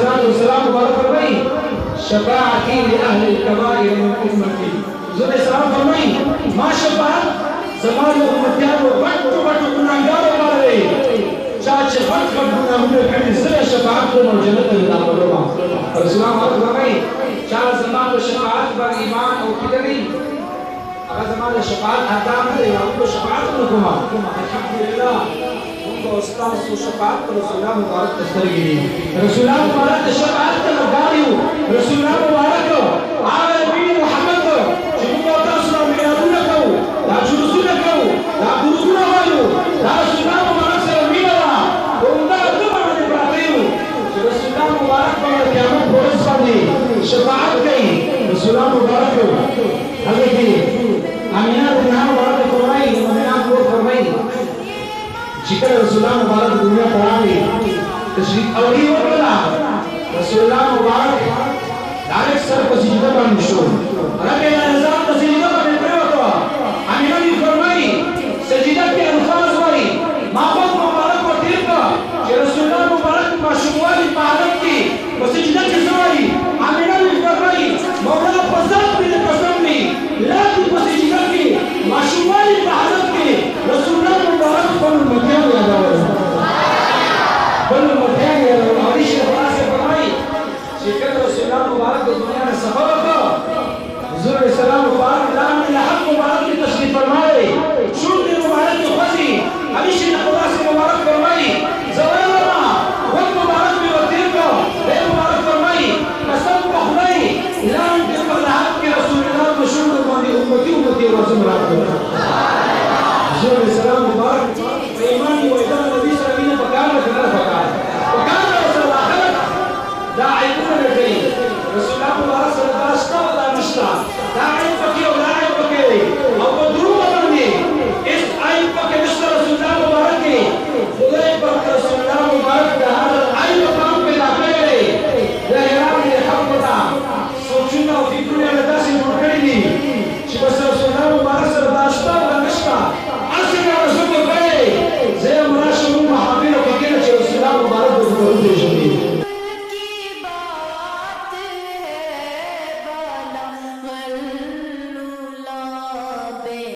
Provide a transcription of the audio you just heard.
अलैहिस्सलाम मुबारक फरमाई शफाअती लिअहल कबाइर मिन उम्मती ज़ुल सलाम फरमाई मा शफाअत ज़मान उम्मतियानो वक्त गुनाहगार वाले चाचे वक्त गुनाह करे ज़ुल शफाअत को जन्नत में दाखिल होगा रसूलुल्लाह फरमाई चार ज़मान शफाअत पर ईमान और कितनी अगर ज़मान शफाअत अदा करे उनको शफाअत को अल्हम्दुलिल्लाह उस्ताद को शफाअत पर रसूलुल्लाह मुबारक तस्करी रसूलुल्लाह मुबारक शफाअत का लगायो रसूलुल्लाह मुबारक आवे भी मोहम्मद जिनको तस्ला मिलादुना को ला जुलुसुना को ला दुरुसुना वालो ला रसूलुल्लाह मुबारक से मिला उनका दुआ में प्रार्थना रसूलुल्लाह मुबारक पर क़यामत पुरुष वाली शफाअत की रसूलुल्लाह मुबारक हज़रत आमिना बिन मुबारक फरमाई मदीना को फरमाई जिक्र रसूलुल्लाह मुबारक दुनिया पढ़ाई तशरीफ अवली हो बोला रसूलुल्लाह मुबारक डायरेक्ट सर को सिजदा पर निशो रबे नज़ाम